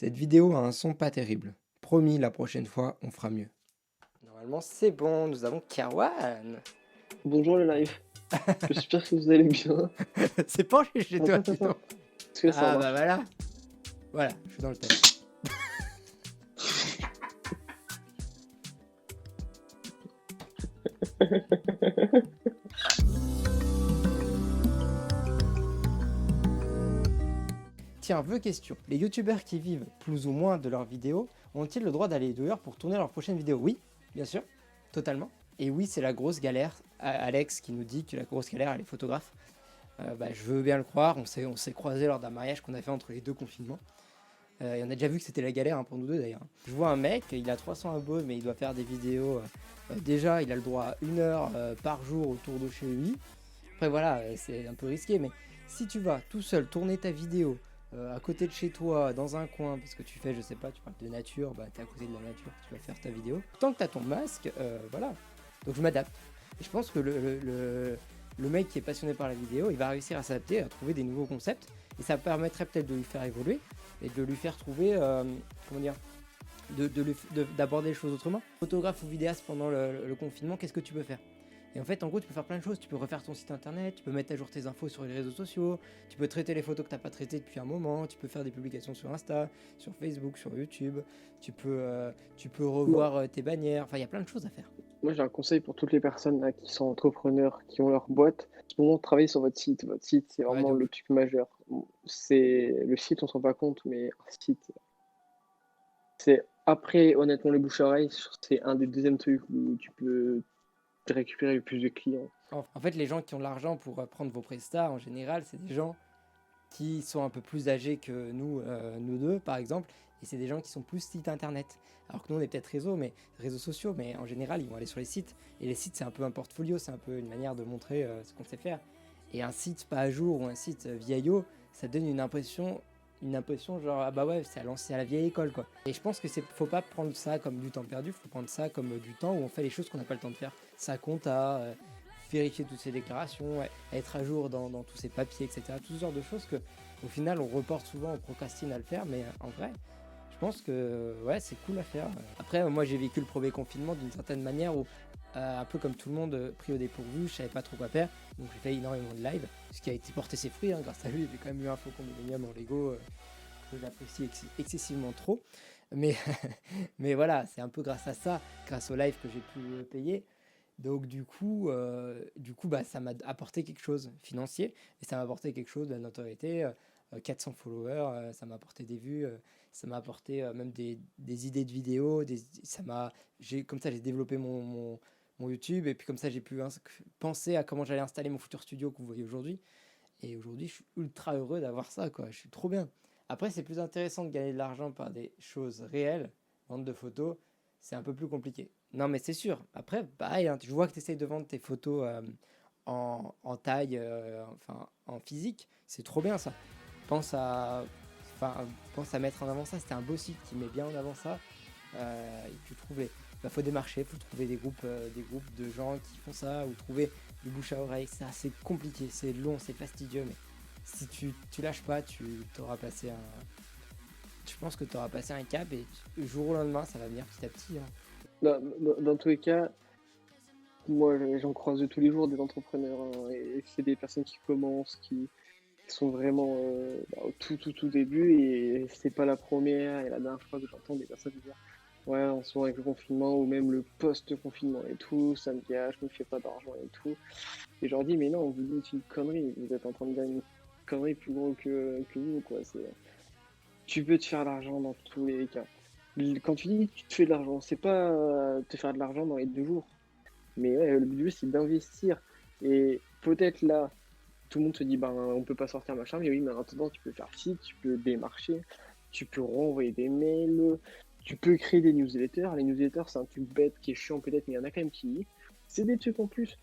Cette vidéo a un son pas terrible. Promis, la prochaine fois, on fera mieux. Normalement, c'est bon, nous avons Kerwan. Bonjour le live, j'espère que vous allez bien. C'est penché chez toi, Attends, dis attends, donc. est-ce que ça Ah bah marche? voilà. Voilà, je suis dans le thème. Tiens, vœux question. Les youtubeurs qui vivent plus ou moins de leurs vidéos ont-ils le droit d'aller dehors pour tourner leur prochaine vidéo? Oui, bien sûr, totalement. Et oui, c'est la grosse galère. Alex qui nous dit que la grosse galère, elle est photographe. Je veux bien le croire, on s'est croisés lors d'un mariage qu'on a fait entre les deux confinements. Et on a déjà vu que c'était la galère pour nous deux d'ailleurs. Je vois un mec, il a 300 abos mais il doit faire des vidéos. Déjà, il a le droit à 1 heure par jour autour de chez lui. Après voilà, c'est un peu risqué, mais si tu vas tout seul tourner ta vidéo à côté de chez toi, dans un coin, parce que tu fais, je sais pas, tu parles de nature, bah t'es à côté de la nature, tu vas faire ta vidéo. Tant que t'as ton masque, voilà. Donc je m'adapte. Et je pense que le mec qui est passionné par la vidéo, il va réussir à s'adapter, à trouver des nouveaux concepts, et ça permettrait peut-être de lui faire évoluer, et de lui faire trouver, comment dire, d'aborder les choses autrement. Photographe ou vidéaste pendant le confinement, qu'est-ce que tu peux faire? Et en fait, en gros, tu peux faire plein de choses. Tu peux refaire ton site internet, tu peux mettre à jour tes infos sur les réseaux sociaux, tu peux traiter les photos que tu n'as pas traitées depuis un moment, tu peux faire des publications sur Insta, sur Facebook, sur YouTube, tu peux Moi, revoir tes bannières. Enfin, il y a plein de choses à faire. moi, j'ai un conseil pour toutes les personnes là, qui sont entrepreneurs, qui ont leur boîte. En ce moment, travaillez sur votre site. Votre site, c'est Ouais, vraiment de le ouf. truc majeur. C'est le site, on s'en rend pas compte, mais un site, c'est après, honnêtement, les bouche à oreille, c'est un des deuxièmes trucs où tu peux récupérer le plus de clients. En fait, les gens qui ont l'argent pour prendre vos prestats, en général, c'est des gens qui sont un peu plus âgés que nous, nous deux par exemple, et c'est des gens qui sont plus site internet. Alors que nous on est peut-être réseaux sociaux, mais en général ils vont aller sur les sites. Et les sites c'est un peu un portfolio, c'est un peu une manière de montrer ce qu'on sait faire. Et un site pas à jour ou un site vieillot, ça donne une impression genre ah bah ouais c'est à la vieille école quoi. Et je pense que faut pas prendre ça comme du temps perdu, faut prendre ça comme du temps où on fait les choses qu'on n'a pas le temps de faire. Ça compte à vérifier toutes ces déclarations, être à jour dans tous ces papiers, etc. Tout ce genre de choses que, au final, on reporte souvent, on procrastine à le faire, mais en vrai, je pense que ouais, c'est cool à faire. Après, moi, j'ai vécu le premier confinement d'une certaine manière où, un peu comme tout le monde, pris au dépourvu, je savais pas trop quoi faire, donc j'ai fait énormément de live, ce qui a été porté ses fruits. Grâce à lui, j'ai quand même eu un Faucon Millenium en Lego que j'apprécie excessivement trop. Mais, mais voilà, c'est un peu grâce à ça, grâce au live que j'ai pu payer. Donc bah, ça m'a apporté quelque chose financier, et ça m'a apporté quelque chose de la notoriété, 400 followers, ça m'a apporté des vues, ça m'a apporté même des idées de vidéos, comme ça j'ai développé mon YouTube, et puis comme ça j'ai pu penser à comment j'allais installer mon futur studio que vous voyez aujourd'hui. Et aujourd'hui je suis ultra heureux d'avoir ça, quoi. Je suis trop bien. Après c'est plus intéressant de gagner de l'argent par des choses réelles, vente de photos, c'est un peu plus compliqué. Non, mais c'est sûr. Après, pareil, hein, je vois que tu essayes de vendre tes photos en taille, enfin en physique. C'est trop bien ça. Pense à, enfin, pense à mettre en avant ça. C'était un beau site qui met bien en avant ça. Et tu trouves bah, faut démarcher, faut trouver des groupes de gens qui font ça, ou trouver du bouche à oreille. C'est assez compliqué, c'est long, c'est fastidieux, mais si tu lâches pas, je pense que tu auras passé un cap, et du jour au lendemain, ça va venir petit à petit, hein. Dans tous les cas, moi, j'en croise de tous les jours des entrepreneurs, hein, et c'est des personnes qui commencent, qui sont vraiment au tout début, et c'est pas la première et la dernière fois que j'entends des personnes dire ouais, en ce moment avec le confinement ou même le post-confinement et tout, ça me gâche, je me fais pas d'argent et tout. Et je leur dis mais non, vous dites une connerie, vous êtes en train de dire une connerie plus gros que vous, quoi. Tu peux te faire de l'argent dans tous les cas. Quand tu dis que tu te fais de l'argent, c'est pas te faire de l'argent dans les 2 jours. Mais ouais, le but c'est d'investir. Et peut-être là, tout le monde se dit ben on peut pas sortir machin, mais oui, mais en attendant tu peux faire ci, tu peux démarcher, tu peux renvoyer des mails, tu peux créer des newsletters. Les newsletters c'est un truc bête qui est chiant peut-être, mais il y en a quand même qui. C'est des trucs en plus.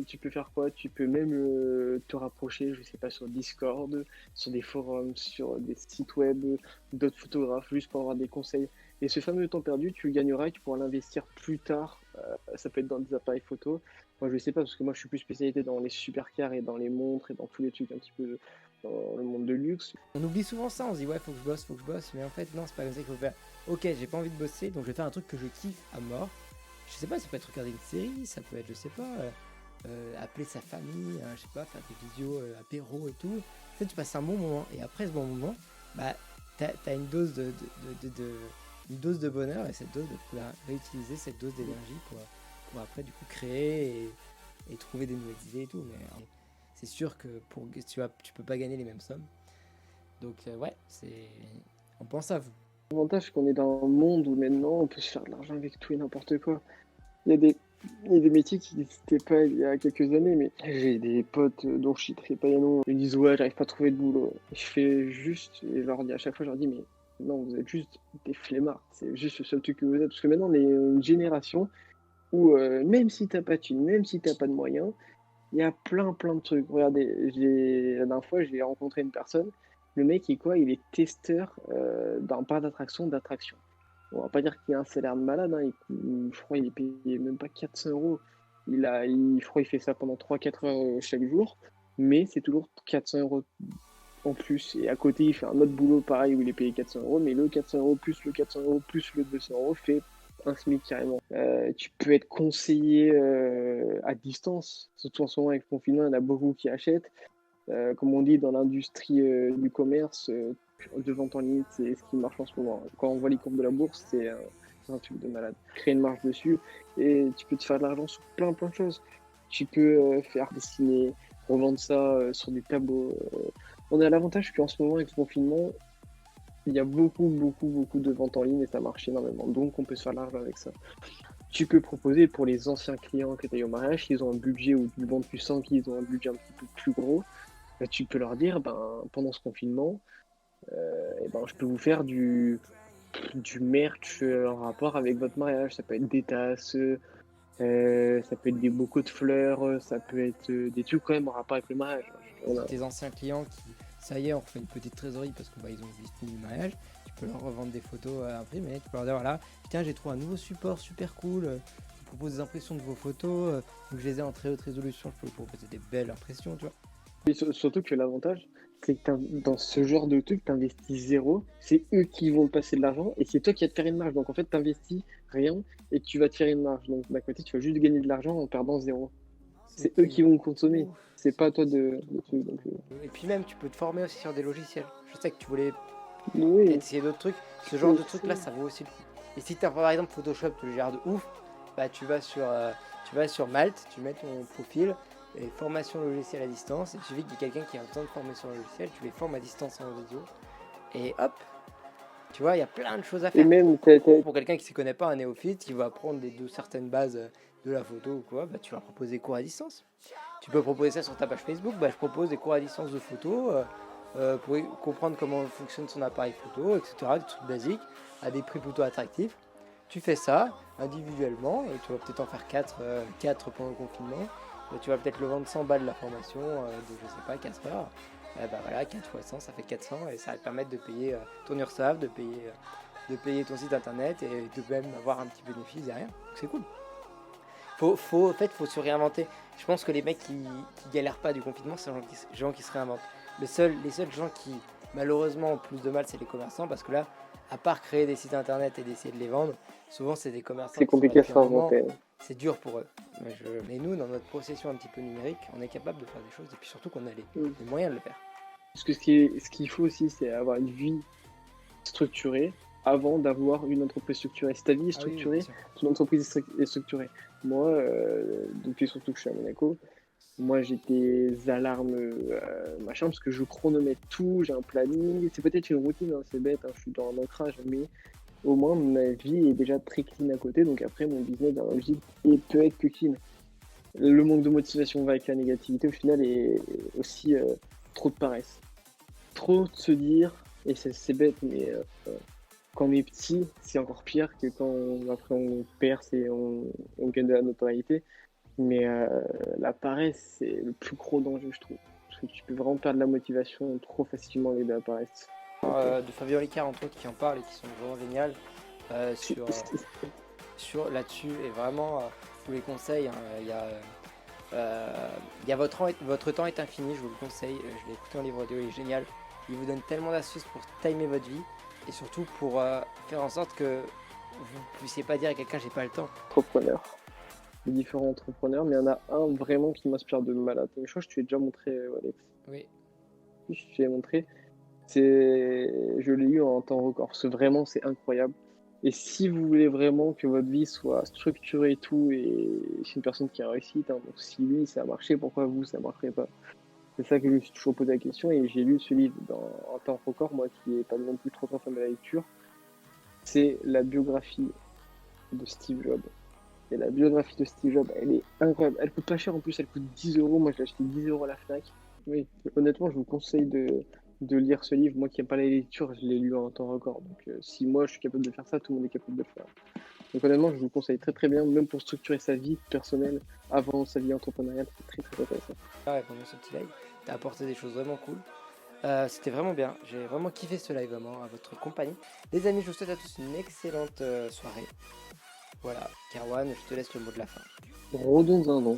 Tu peux faire quoi? Tu peux même te rapprocher, je sais pas, sur Discord, sur des forums, sur des sites web, d'autres photographes, juste pour avoir des conseils. Et ce fameux temps perdu, tu le gagneras et tu pourras l'investir plus tard. Ça peut être dans des appareils photo. Moi, je sais pas, parce que moi, je suis plus spécialisé dans les supercars et dans les montres et dans tous les trucs un petit peu dans le monde de luxe. On oublie souvent ça, on se dit ouais, faut que je bosse, mais en fait, non, c'est pas comme ça qu'il faut faire. Ok, j'ai pas envie de bosser, donc je vais faire un truc que je kiffe à mort. Je sais pas, ça peut être regarder une série, ça peut être, je sais pas, appeler sa famille, je sais pas, faire des vidéos apéro et tout. En fait, tu passes un bon moment, et après ce bon moment, bah, t'as une dose une dose de bonheur, et cette dose, de pouvoir réutiliser cette dose d'énergie pour après, du coup, créer et trouver des nouvelles idées et tout. Mais c'est sûr que tu peux pas gagner les mêmes sommes. Donc, ouais, on pense à vous. L'avantage, c'est qu'on est dans un monde où maintenant on peut se faire de l'argent avec tout et n'importe quoi. Il y a des métiers qui n'existaient pas il y a quelques années, mais j'ai des potes dont je citerai pas les noms. Ils disent ouais, j'arrive pas à trouver de boulot. Je fais juste, et je leur dis à chaque fois, je leur dis mais non, vous êtes juste des flemmards. C'est juste le seul truc que vous êtes. Parce que maintenant, on est une génération où même si t'as pas de thunes, même si t'as pas de moyens, il y a plein de trucs. Regardez, la dernière fois, j'ai rencontré une personne. Le mec, il est testeur d'un parc d'attraction. On va pas dire qu'il a un salaire de malade, hein. Je crois qu'il est payé même pas 400 euros. Je crois qu'il fait ça pendant 3-4 heures chaque jour, mais c'est toujours 400 euros en plus. Et à côté, il fait un autre boulot pareil où il est payé 400 euros, mais le 400 euros plus le 400 euros plus le 200 euros fait un SMIC carrément. Tu peux être conseiller à distance, surtout en ce moment avec le confinement, il y en a beaucoup qui achètent. Comme on dit dans l'industrie du commerce, de vente en ligne, c'est ce qui marche en ce moment. Quand on voit les courbes de la bourse, c'est un truc de malade. Créer une marge dessus et tu peux te faire de l'argent sur plein de choses. Tu peux faire dessiner, revendre ça sur des tableaux. On a l'avantage qu'en ce moment, avec le confinement, il y a beaucoup de ventes en ligne et ça marche énormément. Donc, on peut se faire de l'argent avec ça. Tu peux proposer pour les anciens clients que tu as eu au mariage, s'ils ont un budget ou du bon, tu sens qu'ils ont un budget un petit peu plus gros, tu peux leur dire, pendant ce confinement, je peux vous faire du merch en rapport avec votre mariage. Ça peut être des tasses, ça peut être des bocaux de fleurs, ça peut être des trucs quand même en rapport avec le mariage. Tes anciens clients qui, ça y est, on refait une petite trésorerie parce qu'ils ont fini le mariage, tu peux leur revendre des photos imprimées, tu peux leur dire voilà, tiens, j'ai trouvé un nouveau support super cool, je vous propose des impressions de vos photos, donc je les ai en très haute résolution, je peux vous proposer des belles impressions, tu vois. Et surtout que l'avantage, c'est que dans ce genre de truc, tu investis zéro, c'est eux qui vont te passer de l'argent et c'est toi qui vas te faire une marge. Donc en fait, tu investis rien et tu vas te faire une marge. Donc d'un côté, tu vas juste gagner de l'argent en perdant zéro. C'est eux qui vont consommer, c'est pas toi de truc. Donc, Et puis même, tu peux te former aussi sur des logiciels. Je sais que tu voulais oui. essayer d'autres trucs. Ce genre de truc là, ça vaut aussi le coup. Et si tu as par exemple Photoshop, tu le gères de ouf, bah tu vas sur Malte, tu mets ton profil et formation logicielle à distance. Et il suffit qu'il y ait quelqu'un qui a besoin de former sur le logiciel, tu les formes à distance en vidéo. Et hop, tu vois, il y a plein de choses à faire. Et même, pour quelqu'un qui ne s'y connaît pas, un néophyte, qui va apprendre certaines bases de la photo ou quoi, bah, tu vas proposer des cours à distance. Tu peux proposer ça sur ta page Facebook, bah, je propose des cours à distance de photo pour comprendre comment fonctionne son appareil photo, etc. Des trucs basiques, à des prix plutôt attractifs. Tu fais ça individuellement, tu vas peut-être en faire 4 pendant le confinement. Tu vas peut-être le vendre 100 balles la formation de, je sais pas, 4 heures. Voilà, 4 fois 100, ça fait 400 et ça va te permettre de payer ton URSAF, de payer ton site internet et de même avoir un petit bénéfice derrière. Donc c'est cool. En fait, faut se réinventer. Je pense que les mecs qui galèrent pas du confinement, c'est les gens qui se réinventent. Les seuls gens qui, malheureusement, ont plus de mal, c'est les commerçants parce que là, à part créer des sites internet et d'essayer de les vendre, souvent c'est des commerçants. C'est compliqué à se réinventer. C'est dur pour eux. Mais nous, dans notre possession un petit peu numérique, on est capable de faire des choses et puis surtout qu'on a les moyens de le faire. Parce que ce qu'il faut aussi, c'est avoir une vie structurée avant d'avoir une entreprise structurée. Si ta vie est structurée, ton entreprise est structurée. Moi, depuis surtout que je suis à Monaco, moi j'ai des alarmes machin parce que je chronomètre tout, j'ai un planning. C'est peut-être une routine, hein, c'est bête, hein, je suis dans un ancrage, mais au moins ma vie est déjà très clean à côté. Donc après, mon business dans la logique peut être plus clean. Le manque de motivation va avec la négativité au final et aussi trop de paresse. Trop de se dire, et c'est bête, mais quand on est petit, c'est encore pire que quand après on perce et on gagne de la notoriété. Mais la paresse, c'est le plus gros danger, je trouve. Parce que tu peux vraiment perdre la motivation trop facilement avec de la paresse. De Fabien Olicard, entre autres, qui en parlent et qui sont vraiment géniales sur là-dessus. Et vraiment, tous les conseils, hein, il y a Il y a votre temps est infini, je vous le conseille. Je l'ai écouté en livre audio, il est génial. Il vous donne tellement d'astuces pour timer votre vie et surtout pour faire en sorte que vous ne puissiez pas dire à quelqu'un j'ai pas le temps. Entrepreneurs, les différents entrepreneurs, mais il y en a un vraiment qui m'inspire de malade. Je crois que je te l'ai déjà montré, Alex. Oui, Je te l'ai montré. Je l'ai eu en temps record. Parce que vraiment, c'est incroyable. Et si vous voulez vraiment que votre vie soit structurée et tout, et c'est une personne qui a réussi, hein, donc si lui ça a marché, pourquoi vous ça marcherait pas? C'est ça que je me suis toujours posé la question et j'ai lu ce livre en temps record, moi qui n'ai pas non plus trop fan de la lecture. C'est la biographie de Steve Jobs. Et la biographie de Steve Jobs, elle est incroyable. Elle coûte pas cher en plus, elle coûte 10 euros. Moi je l'ai acheté 10 euros à la Fnac. Oui, honnêtement, je vous conseille de lire ce livre. Moi qui n'aime pas la lecture, je l'ai lu en temps record. Donc si moi je suis capable de faire ça, tout le monde est capable de le faire. Donc honnêtement, je vous le conseille très très bien, même pour structurer sa vie personnelle avant sa vie entrepreneuriale, c'est très très intéressant. ouais, pendant ce petit live, t'as apporté des choses vraiment cool. C'était vraiment bien, j'ai vraiment kiffé ce live vraiment à votre compagnie. Les amis, je vous souhaite à tous une excellente soirée. Voilà, Kerwan, je te laisse le mot de la fin. Redondant.